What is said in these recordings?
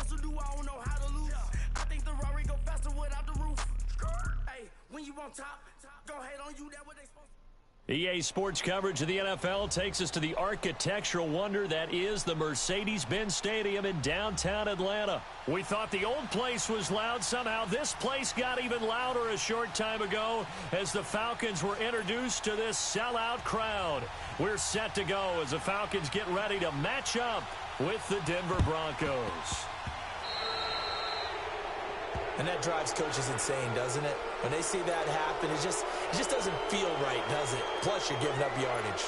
hustle, do I don't know how to lose. I think the Rari go faster without the roof. Hey, when you on top, go hate on you, that what they supposed to. EA Sports coverage of the NFL takes us to the architectural wonder that is the Mercedes-Benz Stadium in downtown Atlanta. We thought the old place was loud. Somehow this place got even louder a short time ago as the Falcons were introduced to this sellout crowd. We're set to go as the Falcons get ready to match up with the Denver Broncos. And that drives coaches insane, doesn't it? When they see that happen, it just doesn't feel right, does it? Plus, you're giving up yardage.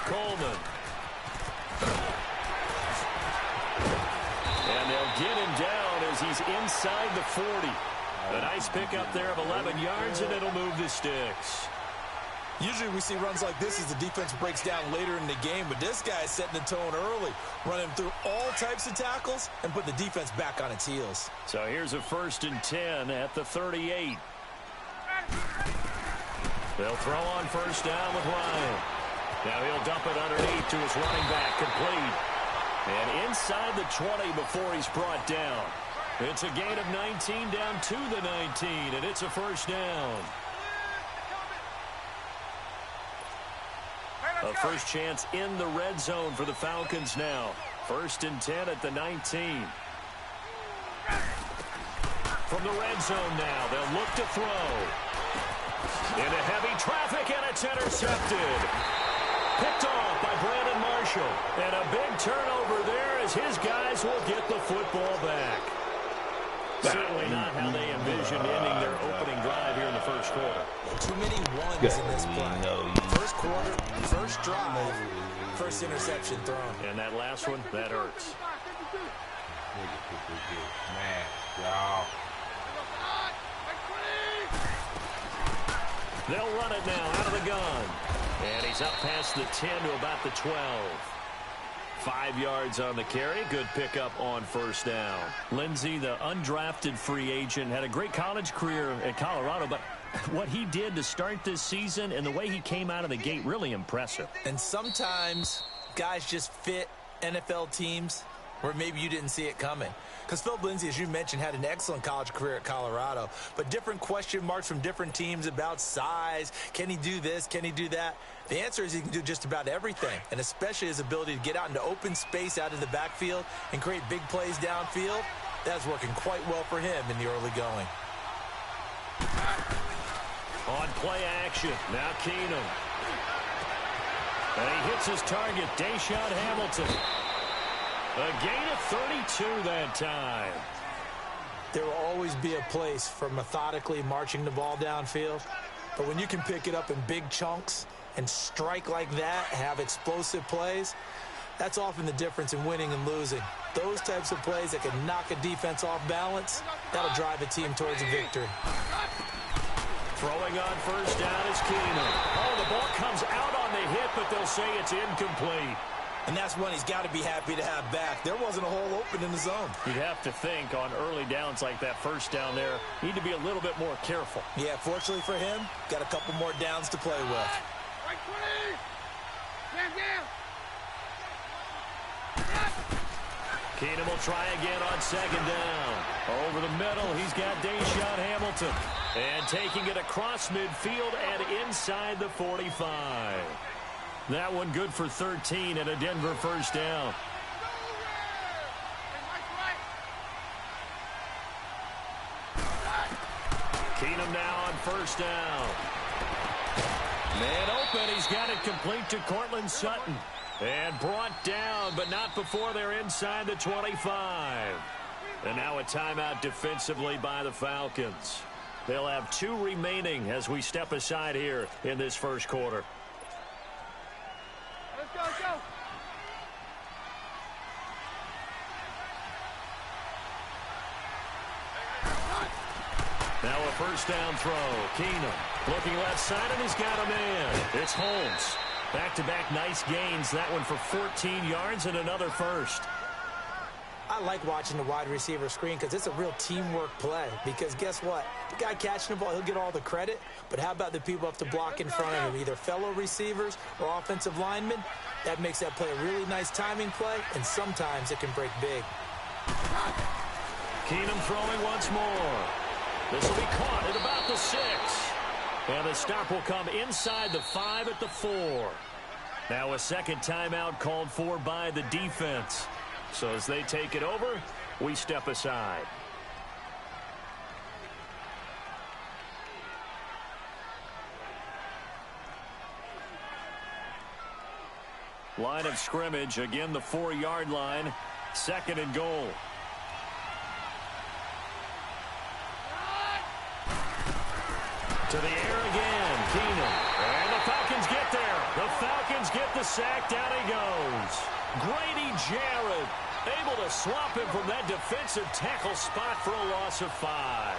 Coleman. And they'll get him down as he's inside the 40. A nice pickup there of 11 yards, and it'll move the sticks. Usually we see runs like this as the defense breaks down later in the game, but this guy is setting the tone early, running through all types of tackles and put the defense back on its heels. So here's a 1st and 10 at the 38. They'll throw on 1st down with Ryan. Now he'll dump it underneath to his running back, complete. And inside the 20 before he's brought down. It's a gain of 19 down to the 19, and it's a 1st down. A first chance in the red zone for the Falcons now. 1st and 10 at the 19. From the red zone now, they'll look to throw. Into heavy traffic, and it's intercepted. Picked off by Brandon Marshall. And a big turnover there as his guys will get the football back. Certainly not how they envisioned ending their opening drive here in the first quarter. Too many ones in this play. First quarter, first drive, first interception thrown. And that last one, that hurts. Man, y'all. They'll run it now out of the gun. And he's up past the 10 to about the 12. 5 yards on the carry. Good pickup on 1st down. Lindsey, the undrafted free agent, had a great college career at Colorado, but what he did to start this season and the way he came out of the gate, really impressive. And sometimes guys just fit NFL teams where maybe you didn't see it coming. Because Phil Lindsay, as you mentioned, had an excellent college career at Colorado, but different question marks from different teams about size. Can he do this? Can he do that? The answer is he can do just about everything, and especially his ability to get out into open space out of the backfield and create big plays downfield. That's working quite well for him in the early going. On play action, now Keenum. And he hits his target, Deshaun Hamilton. A gain of 32 that time. There will always be a place for methodically marching the ball downfield, but when you can pick it up in big chunks and strike like that, have explosive plays, that's often the difference in winning and losing. Those types of plays that can knock a defense off balance, that'll drive a team towards a victory. Throwing on 1st down is Keenum. Oh, the ball comes out on the hit, but they'll say it's incomplete. And that's one he's got to be happy to have back. There wasn't a hole open in the zone. You'd have to think on early downs like that 1st down there, need to be a little bit more careful. Yeah, fortunately for him, got a couple more downs to play with. Keenum will try again on 2nd down. Over the middle, he's got Deshaun Hamilton. And taking it across midfield and inside the 45. That one good for 13 and a Denver 1st down. Keenum now on 1st down. Man open, he's got it complete to Cortland Sutton. And brought down, but not before they're inside the 25. And now a timeout defensively by the Falcons. They'll have 2 remaining as we step aside here in this first quarter. Let's go. Now a first down throw. Keenum looking left side, and he's got a man. It's Holmes. Back-to-back nice gains. That one for 14 yards and another first. I like watching the wide receiver screen because it's a real teamwork play. Because guess what? The guy catching the ball, he'll get all the credit. But how about the people up to block in front of him, either fellow receivers or offensive linemen? That makes that play a really nice timing play, and sometimes it can break big. Keenum throwing once more. This will be caught at about the 6. And the stop will come inside the 5 at the 4. Now a second timeout called for by the defense. So as they take it over, we step aside. Line of scrimmage, again the 4-yard line, 2nd and goal. To the air again, Keenum. And the Falcons get there. The Falcons get the sack. Down he goes. Grady Jarrett able to swap him from that defensive tackle spot for a loss of 5.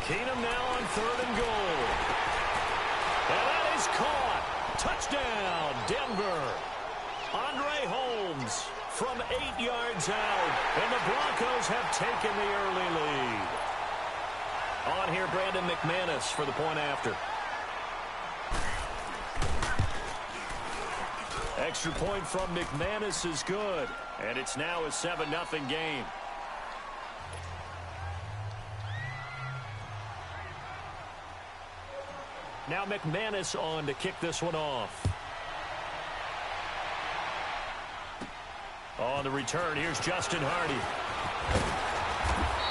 Keenum now on 3rd and goal. And that is caught. Touchdown, Denver. Andre Holmes from 8 yards out, and the Broncos have taken the early lead. On here, Brandon McManus for the point after. Extra point from McManus is good, and it's now a 7-0 game. Now McManus on to kick this one off. On the return, here's Justin Hardy.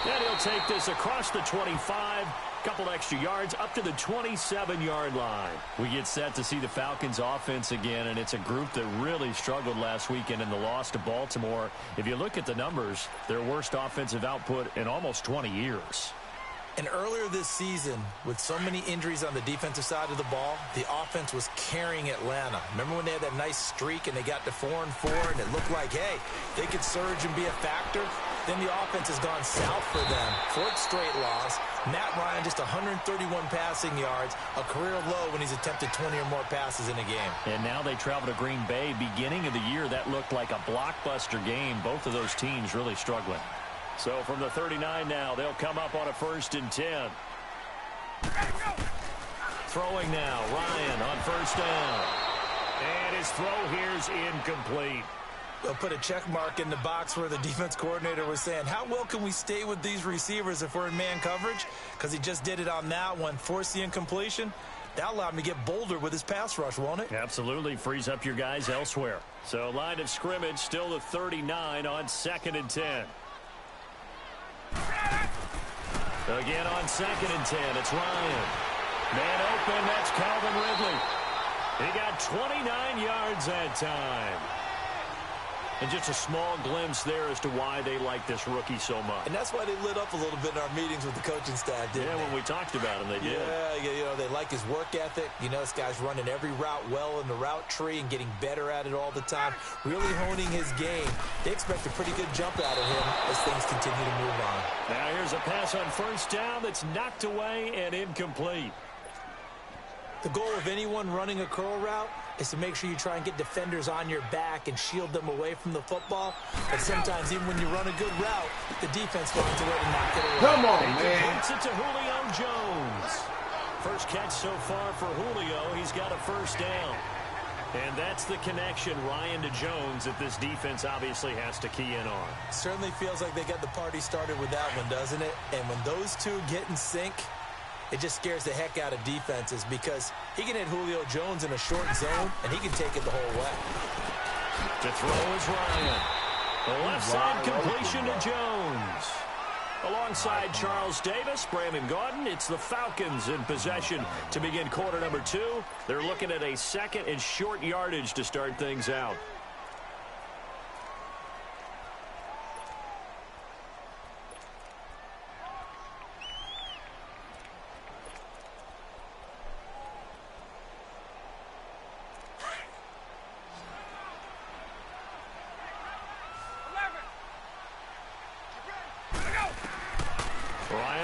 And he'll take this across the 25, couple extra yards, up to the 27-yard line. We get set to see the Falcons offense again, and it's a group that really struggled last weekend in the loss to Baltimore. If you look at the numbers, their worst offensive output in almost 20 years. And earlier this season, with so many injuries on the defensive side of the ball, the offense was carrying Atlanta. Remember when they had that nice streak and they got to 4-4 and it looked like, hey, they could surge and be a factor? Then the offense has gone south for them. 4th straight loss. Matt Ryan just 131 passing yards, a career low when he's attempted 20 or more passes in a game. And now they travel to Green Bay. Beginning of the year, that looked like a blockbuster game. Both of those teams really struggling. So from the 39 now, they'll come up on a 1st and 10. Throwing now, Ryan on 1st down. And his throw here's incomplete. They'll put a check mark in the box where the defense coordinator was saying, how well can we stay with these receivers if we're in man coverage? Because he just did it on that one, forced the incompletion. That'll allow him to get bolder with his pass rush, won't it? Absolutely. Frees up your guys elsewhere. So line of scrimmage, still the 39 on 2nd and 10. Again on 2nd and 10, it's Ryan. Man open, that's Calvin Ridley. He got 29 yards that time. And just a small glimpse there as to why they like this rookie so much. And that's why they lit up a little bit in our meetings with the coaching staff, didn't they? Yeah, when we talked about him, they did. Yeah, you know, they like his work ethic. You know, this guy's running every route well in the route tree and getting better at it all the time, really honing his game. They expect a pretty good jump out of him as things continue to move on. Now here's a pass on 1st down that's knocked away and incomplete. The goal of anyone running a curl route is to make sure you try and get defenders on your back and shield them away from the football. But sometimes, even when you run a good route, the defense finds a way to knock it away. Come on, man. Gets it to Julio Jones. First catch so far for Julio. He's got a 1st down. And that's the connection, Ryan to Jones, that this defense obviously has to key in on. Certainly feels like they got the party started with that one, doesn't it? And when those two get in sync, it just scares the heck out of defenses because he can hit Julio Jones in a short zone, and he can take it the whole way. To throw is Ryan. The left side completion to Jones. Alongside Charles Davis, Brandon Gaudin, it's the Falcons in possession to begin quarter number 2. They're looking at a 2nd and short yardage to start things out.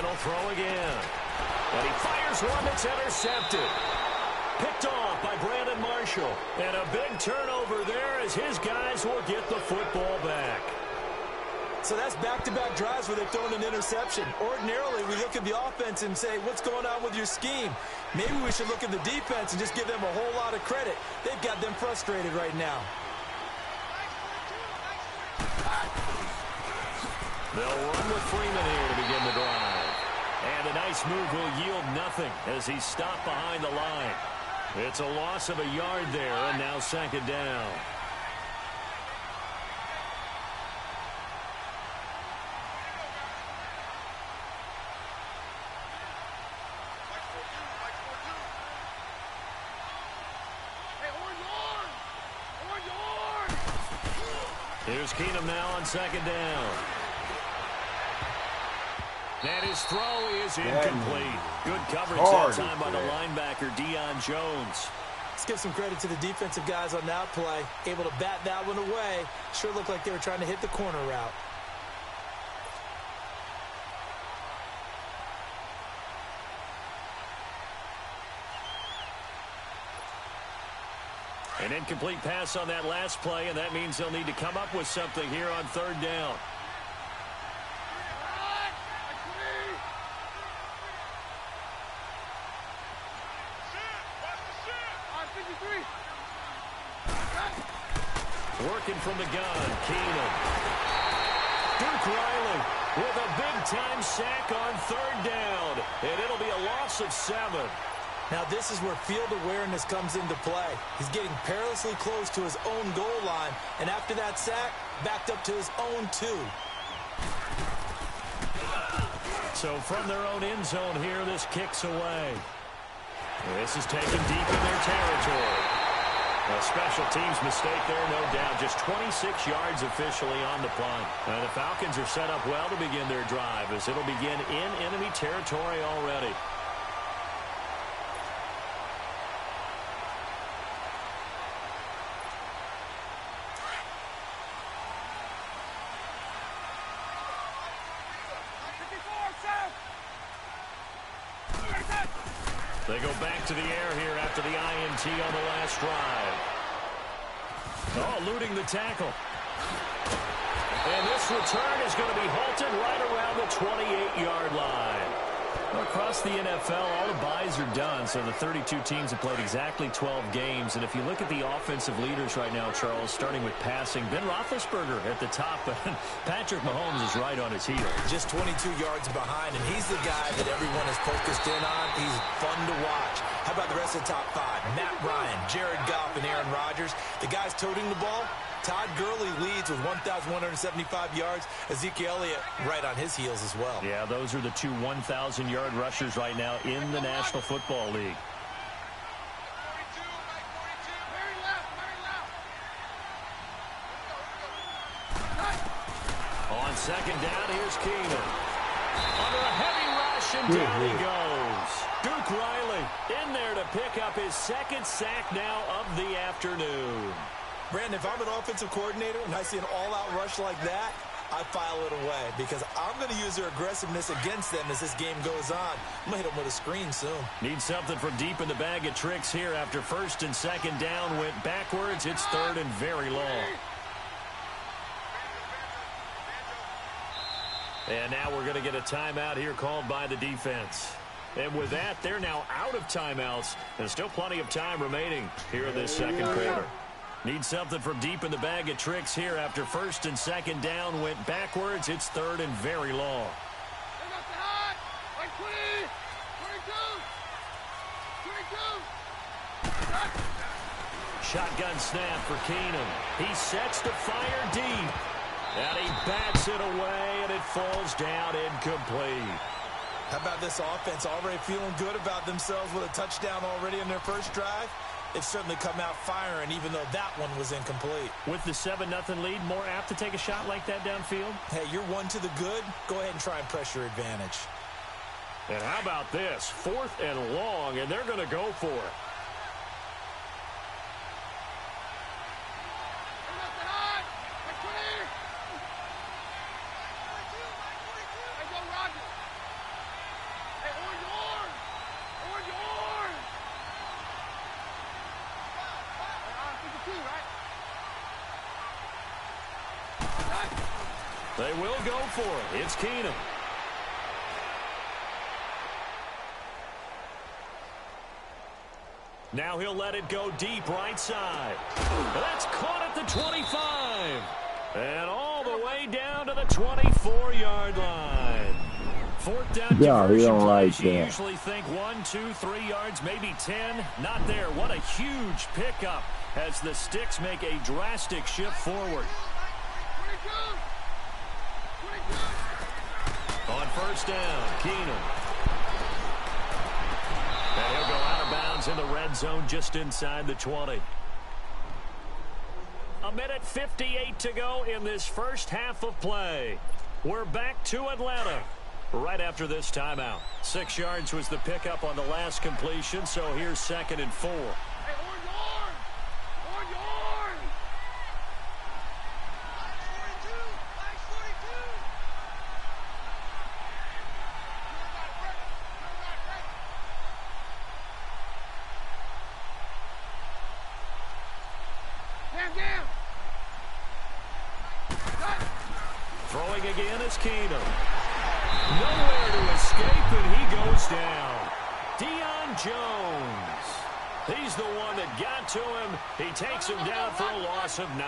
he'll throw again. And he fires one that's intercepted. Picked off by Brandon Marshall. And a big turnover there as his guys will get the football back. So that's back-to-back drives where they've thrown an interception. Ordinarily, we look at the offense and say, what's going on with your scheme? Maybe we should look at the defense and just give them a whole lot of credit. They've got them frustrated right now. They'll run with Freeman here to begin the drive. And a nice move will yield nothing as he's stopped behind the line. It's a loss of a yard there, and now second down. Here's Keenum now on second down. And his throw is incomplete. Good coverage that time by the linebacker, Deion Jones. Let's give some credit to the defensive guys on that play. Able to bat that one away. Sure looked like they were trying to hit the corner route. An incomplete pass on that last play, and that means they'll need to come up with something here on third down. Working from the gun, Keenum. Duke Riley with a big-time sack on third down, and it'll be a loss of 7. Now this is where field awareness comes into play. He's getting perilously close to his own goal line, and after that sack, backed up to his own 2. So from their own end zone here, this kicks away. This is taken deep in their territory. A special teams mistake there, no doubt. Just 26 yards officially on the punt. And the Falcons are set up well to begin their drive as it'll begin in enemy territory already. They go back to the air here after the INT on the last drive. Oh, eluding the tackle. And this return is going to be halted right around the 28-yard line. Well, across the NFL, all the byes are done, so the 32 teams have played exactly 12 games. And if you look at the offensive leaders right now, Charles, starting with passing, Ben Roethlisberger at the top, but Patrick Mahomes is right on his heels. Just 22 yards behind, and he's the guy that everyone is focused in on. He's fun to watch. How about the rest of the top 5? Matt Ryan, Jared Goff, and Aaron Rodgers. The guys toting the ball. Todd Gurley leads with 1,175 yards. Ezekiel Elliott right on his heels as well. Yeah, those are the 2 1,000-yard rushers right now in the National Football League. On second down, here's Keenum. Under a heavy rush, and down he goes. Duke Riley in there to pick up his second sack now of the afternoon. Brandon, if I'm an offensive coordinator and I see an all-out rush like that, I file it away because I'm going to use their aggressiveness against them as this game goes on. I'm going to hit them with a screen soon. Need something from deep in the bag of tricks here after first and second down went backwards. It's third and very long. And now we're going to get a timeout here called by the defense. And with that, they're now out of timeouts. And still plenty of time remaining here in this second quarter. Need something from deep in the bag of tricks here after first and second down went backwards. It's third and very long. Shotgun snap for Keenum. He sets to fire deep. And he bats it away, and it falls down incomplete. How about this offense already feeling good about themselves with a touchdown already in their first drive? They've certainly come out firing, even though that one was incomplete. With the 7-0 lead, more apt to take a shot like that downfield? Hey, you're one to the good. Go ahead and try and pressure advantage. And how about this? 4th and long, and they're going to go for it. They will go for it. It's Keenum. Now he'll let it go deep right side. That's caught at the 25. And all the way down to the 24-yard line. Fourth down conversion plays, you usually think 1, 2, 3 yards, maybe 10. Not there. What a huge pickup as the Sticks make a drastic shift forward. On first down, Keenum. And he'll go out of bounds in the red zone just inside the 20. A minute 58 to go in this first half of play. We're back to Atlanta right after this timeout. 6 yards was the pickup on the last completion, so here's 2nd and 4. Throwing again is Keenum. Nowhere to escape, and he goes down. Deion Jones. He's the one that got to him. He takes him down for a loss of 9.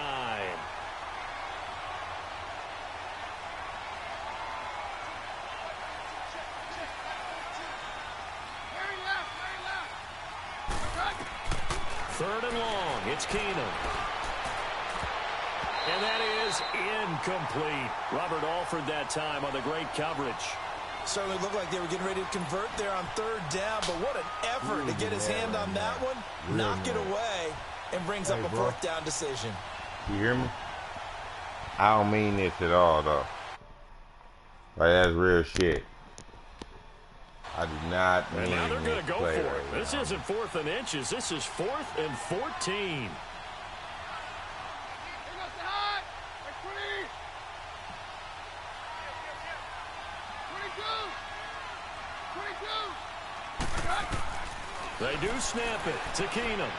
Third and long. It's Keenum. And that is incomplete. Robert Alford that time on the great coverage. Certainly looked like they were getting ready to convert there on third down, but what an effort to get his hand on that one, knock it away, and brings up a fourth down decision. You hear me? I don't mean this at all, though. Like, that's real shit. I do not mean and now they're going to go for it. Right this now. isn't 4th and inches. This is 4th and 14. They do snap it to Keenum.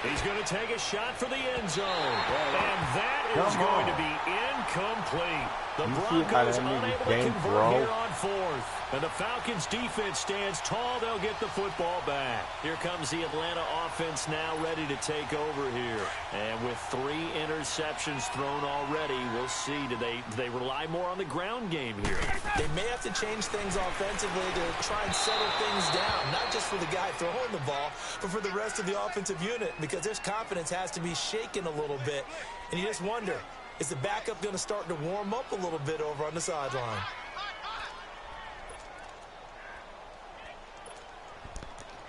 He's going to take a shot for the end zone. And that is going to be incomplete. The Broncos unable to convert here on 4th. And the Falcons defense stands tall. They'll get the football back. Here comes the Atlanta offense now ready to take over here. And with 3 interceptions thrown already, we'll see. Do they rely more on the ground game here? They may have to change things offensively to try and settle things down. Not just for the guy throwing the ball, but for the rest of the offensive unit. Because their confidence has to be shaken a little bit. And you just wonder, is the backup going to start to warm up a little bit over on the sideline?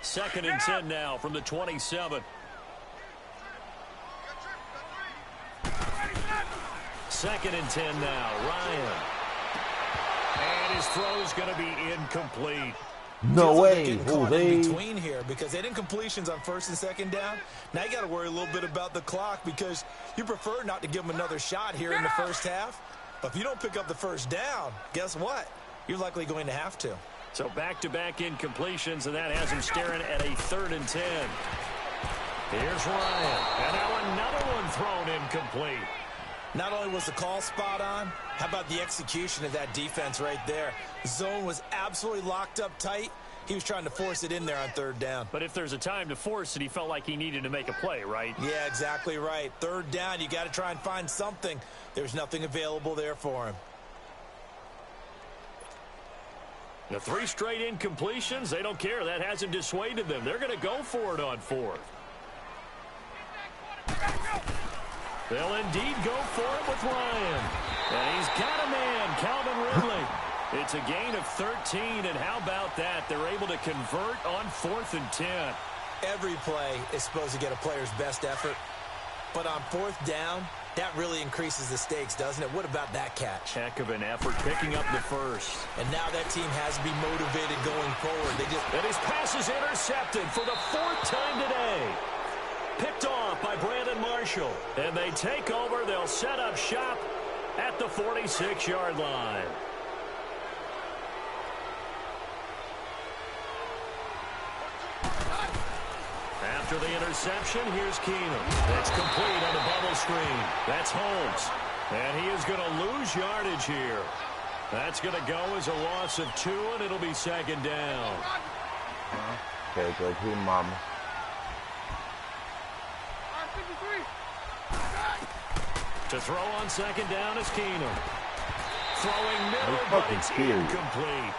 Second and 10 now from the 27. Second and 10 now. Ryan. And his throw's going to be incomplete. No way. In between here because they didn't completions on first and second down. Now you got to worry a little bit about the clock because you prefer not to give them another shot here in the first half. But if you don't pick up the first down, guess what? You're likely going to have to. So back-to-back incompletions, and that has him staring at a 3rd and 10. Here's Ryan. And now another one thrown incomplete. Not only was the call spot on, how about the execution of that defense right there? The zone was absolutely locked up tight. He was trying to force it in there on 3rd down. But if there's a time to force it, he felt like he needed to make a play, right? Yeah, exactly right. 3rd down, you got to try and find something. There's nothing available there for him. The 3 straight incompletions, they don't care. That hasn't dissuaded them. They're going to go for it on 4th. They'll indeed go for it with Ryan. And he's got a man, Calvin Ridley. It's a gain of 13, and how about that? They're able to convert on 4th and 10. Every play is supposed to get a player's best effort. But on 4th down, that really increases the stakes, doesn't it? What about that catch? Heck of an effort picking up the first. And now that team has to be motivated going forward. And his pass is intercepted for the 4th time today. Picked off by Brandon Marshall. And they take over. They'll set up shop at the 46-yard line. After the interception, here's Keenum. That's complete on the bubble screen. That's Holmes. And he is going to lose yardage here. That's going to go as a loss of 2, and it'll be second down. Okay, go to mama. To throw on second down is Keenum. Throwing middle, but it's incomplete.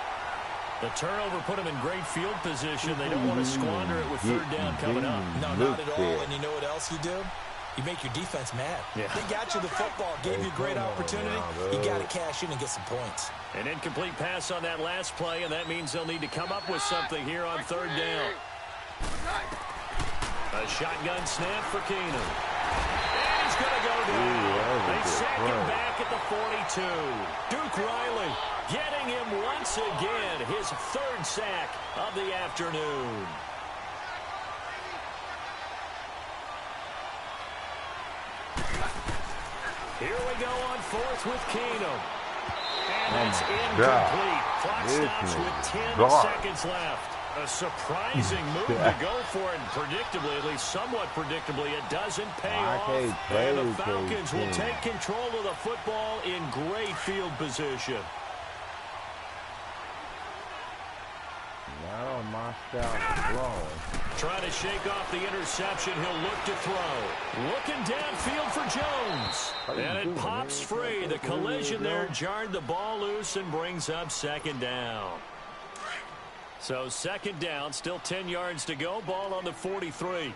The turnover put him in great field position. They don't want to squander it with third down coming up. No, not at all. And you know what else you do? You make your defense mad. Yeah. They got you the football, gave you a great opportunity. You got to cash in and get some points. An incomplete pass on that last play, and that means they'll need to come up with something here on third down. A shotgun snap for Keenum. And he's going to go down. They sack him back at the 42. Duke Riley getting him once again, his third sack of the afternoon. Here we go on fourth with Keenum. And that's incomplete. Clock stops with 10 seconds left. A surprising move to go for it, and predictably, at least somewhat predictably, it doesn't pay off. And the Falcons will take control of the football in great field position. Not on my style. Trying to shake off the interception. He'll look to throw. Looking downfield for Jones. And it pops free. The collision there jarred the ball loose and brings up second down. So second down, still 10 yards to go. Ball on the 43.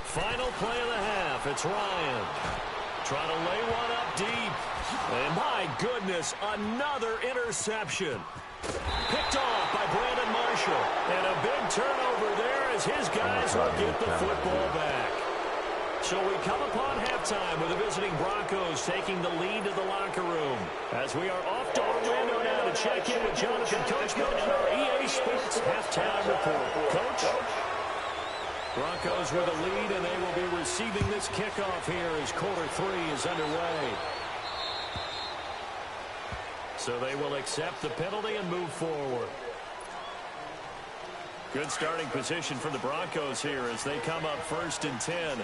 Final play of the half. It's Ryan. Trying to lay one up deep. And my goodness, another interception. Picked off by Brandon Marshall. And a big turnover there as his guys will get the football back. So we come upon halftime with the visiting Broncos taking the lead to the locker room. As we are off to Orlando now to check in with Jonathan Coachman and our EA Sports halftime report. Coach? Broncos with a lead, and they will be receiving this kickoff here as quarter 3 is underway. So they will accept the penalty and move forward. Good starting position for the Broncos here as they come up 1st and 10.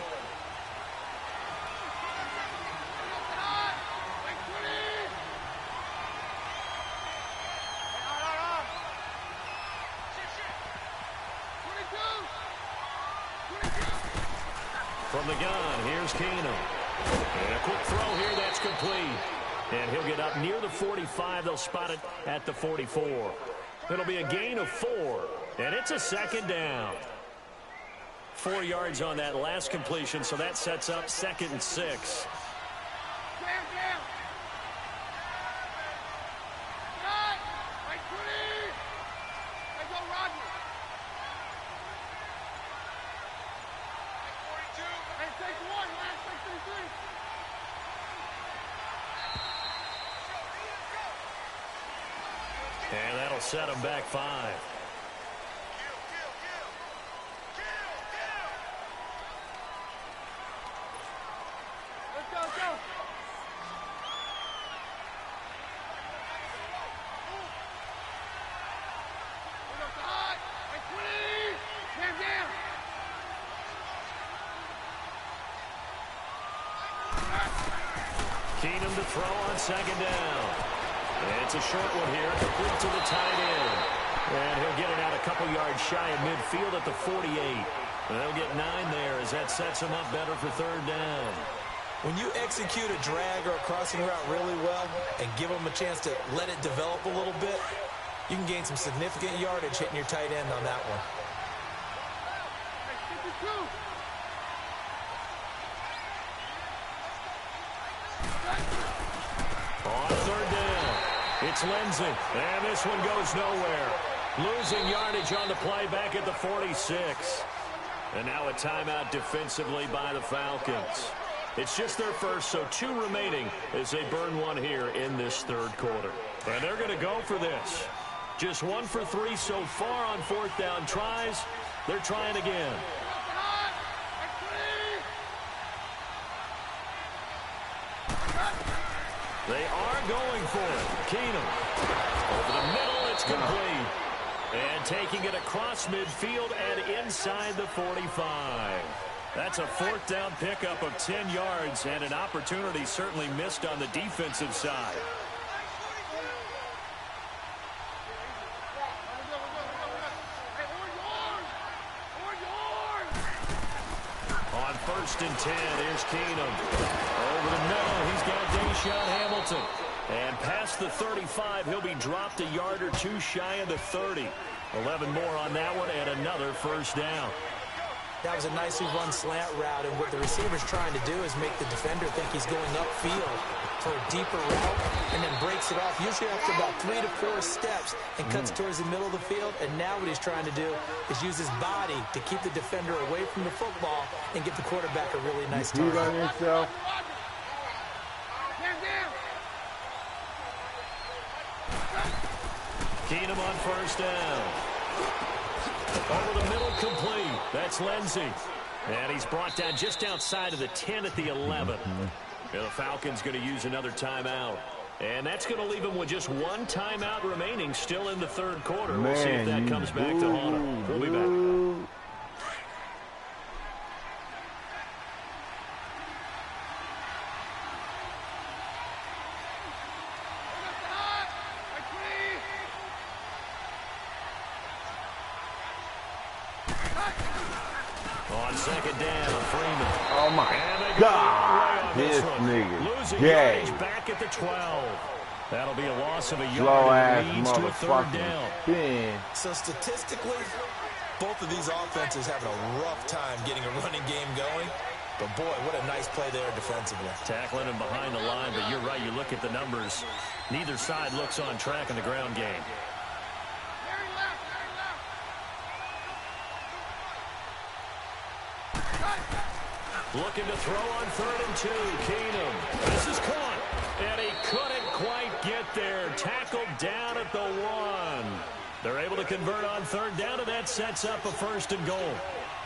From the gun, here's Keenum. And a quick throw here, that's complete. And he'll get up near the 45. They'll spot it at the 44. It'll be a gain of 4. And it's a second down. 4 yards on that last completion, so that sets up 2nd and 6. And that'll set him back 5. Let's go. Keenum to throw on second down. And it's a short one here, complete to the tight end. And he'll get it out a couple yards shy of midfield at the 48. And they'll get 9 there as that sets him up better for third down. When you execute a drag or a crossing route really well and give them a chance to let it develop a little bit, you can gain some significant yardage hitting your tight end on that one. On third down, it's Lindsey, and this one goes nowhere. Losing yardage on the play back at the 46. And now a timeout defensively by the Falcons. It's just their first, so 2 remaining as they burn one here in this third quarter. And they're going to go for this. Just 1 for 3 so far on fourth down tries. They're trying again. They are going for it. Keenum. Over the middle, it's complete. And taking it across midfield and inside the 45. That's a fourth down pickup of 10 yards and an opportunity certainly missed on the defensive side. On 1st and 10, here's Keenum. Over the middle, he's got Deshaun Hamilton. And past the 35, he'll be dropped a yard or two shy of the 30. 11 more on that one and another first down. That was a nicely run slant route, and what the receiver's trying to do is make the defender think he's going upfield for a deeper route, and then breaks it off, usually after about 3 to 4 steps, and cuts towards the middle of the field. And now what he's trying to do is use his body to keep the defender away from the football and get the quarterback a really nice target. On yourself. Keenum on first down. Over the middle, complete. That's Lindsey. And he's brought down just outside of the 10 at the 11. And the Falcons going to use another timeout. And that's going to leave him with just one timeout remaining still in the third quarter. We'll see if that comes back to haunt him. We'll be back. On second down, Freeman. Oh my God, this nigga gay. Back at the 12. That'll be a loss of a Slow yard ass and leads to a third down. Spin. So statistically, both of these offenses having a rough time getting a running game going. But boy, what a nice play there defensively. Tackling him behind the line, but you're right, you look at the numbers. Neither side looks on track in the ground game. Looking to throw on 3rd and 2. Keenum. This is caught. And he couldn't quite get there. Tackled down at the 1. They're able to convert on 3rd down, and that sets up a 1st and goal.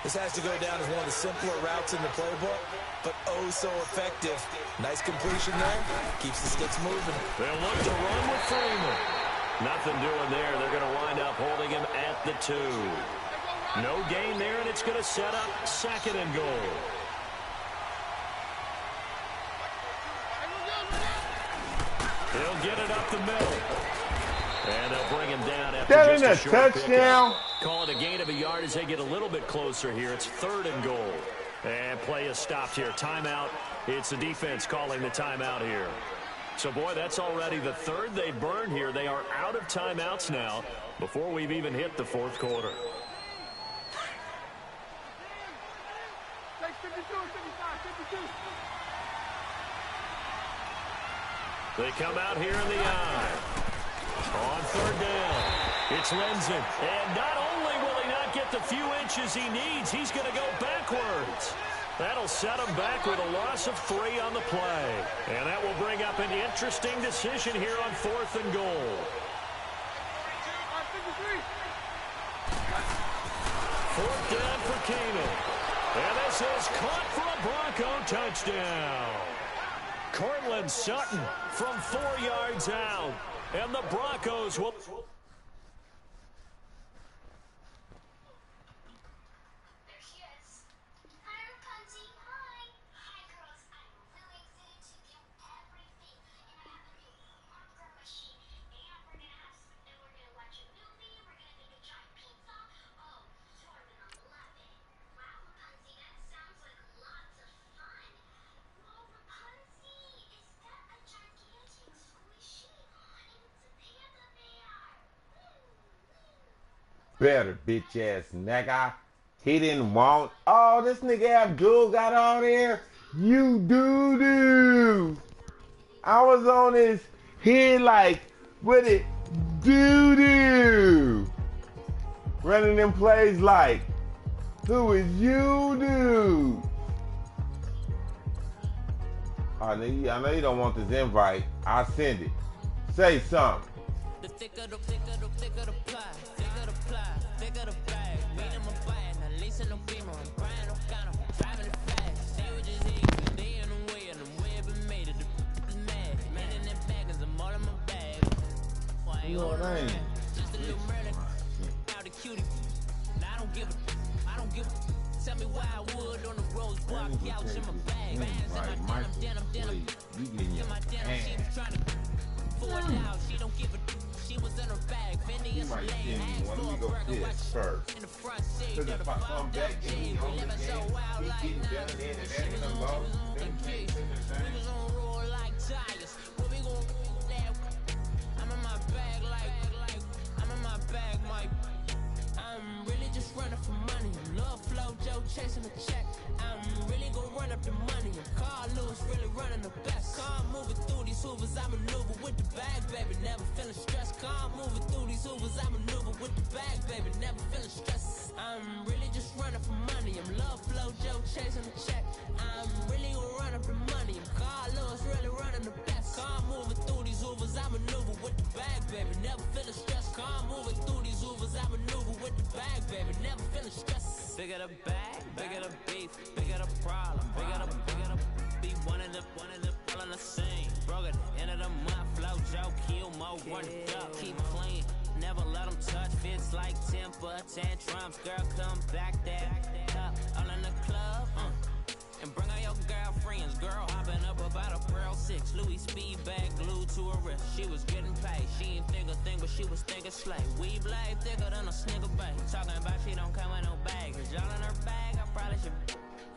This has to go down as one of the simpler routes in the playbook, but oh so effective. Nice completion there. Keeps the sticks moving. They'll look to run with Freeman. Nothing doing there. They're going to wind up holding him at the 2. No gain there, and it's going to set up 2nd and goal. He'll get it up the middle. And they'll bring him down after That just ain't a a short touchdown. pickup. Call it a gain of a yard as they get a little bit closer here. It's 3rd and goal. And play is stopped here. Timeout. It's the defense calling the timeout here. So, boy, that's already the 3rd they burned here. They are out of timeouts now before we've even hit the 4th quarter. They come out here in the eye. On 3rd down, it's Lindsey. And not only will he not get the few inches he needs, he's going to go backwards. That'll set him back with a loss of 3 on the play. And that will bring up an interesting decision here on 4th and goal. 4th down for Keenum. And this is caught for a Bronco touchdown. Cortland Sutton from 4 yards out. And the Broncos will... Better, bitch ass nigga. He didn't want. Oh, this nigga Abdul got on there. You doo-doo. I was on his head like, with it, doo-doo. Running them plays like, who is you, dude? I know you don't want this invite. I'll send it. Say something. The thicker the pie, thicker the ply, thicker the bag. Meet them a buying, at least in the beamer. I'm crying, I'm kind of driving it fast. They were just eating, they in the way, and the way it made it. The is mad, man in them baggers, I'm all in my bag. Why you all around? Just a little murder, out the cutie. I don't give a. Tell me why I would on the road. rock couch in my bag. Bags in my denim, denim. You getting your My denim, she was trying to for it now. She don't give a. She was in her bag. Fendi is a lane. Let me go piss first. In the front seat, Because if I come back and he on the living so game, wild he like getting done in and that ain't no law. Then you can't send the we same. was on roll like tires. What we gon' there? I'm in my bag like I'm in my bag, Mike. I'm really just running for money. Love flow, Joe chasing the check. I'm really gon' run up the money. And Carl Lewis really running the best. Car moving through these hoovers, I maneuver with the bag, baby. Never feeling stressed. Car moving through these hoovers, I maneuver with the bag, baby. Never feeling stressed. I'm really just running for money. I'm love flow, Joe chasing the check. I'm really gon' run up the money. And Carl Lewis really running the best. Car moving through these hoovers, I maneuver with the bag, baby. Never feeling stressed. Car moving through these hoovers, I maneuver with the bag, baby. Never feeling stressed. Bigger the bag, bigger the beef, bigger the problem, bigger the be one of the all in the scene. Broke at the end of the month, flow Joe, kill mo, run it up, keep clean. Never let them touch, fits like temper tantrums. Girl, come back that up, all in the club, and bring all your girlfriends. Girl hopping up about a Pearl 6 Louis speed bag glued to her wrist. She was getting paid, she ain't think a thing, but she was thinking slay. We blade thicker than a snigger bag. Talking about she don't come with no baggage. Y'all in her bag, I probably should.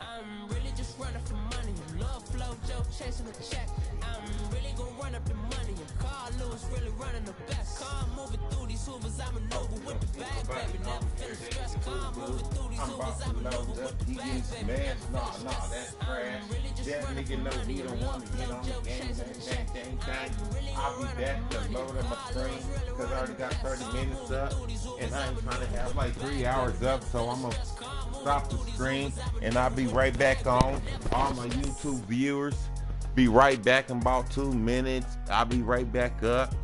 I'm really just running for money. Love flow, Joe chasing the check. I'm really gon' run up the money. And Carl Lewis really running the best. Car moving through these hoovers, I maneuver with the bag, baby. Never feeling stressed. Car moving through these hoovers, I maneuver with the bag, baby. Never feeling stressed. That's trash. That nigga know he don't want to get on the game. I'll be back to load up my screen because I already got 30 minutes up and I ain't trying to have like 3 hours up, so I'm gonna stop the screen and I'll be right back on. All my YouTube viewers, be right back in about 2 minutes. I'll be right back up.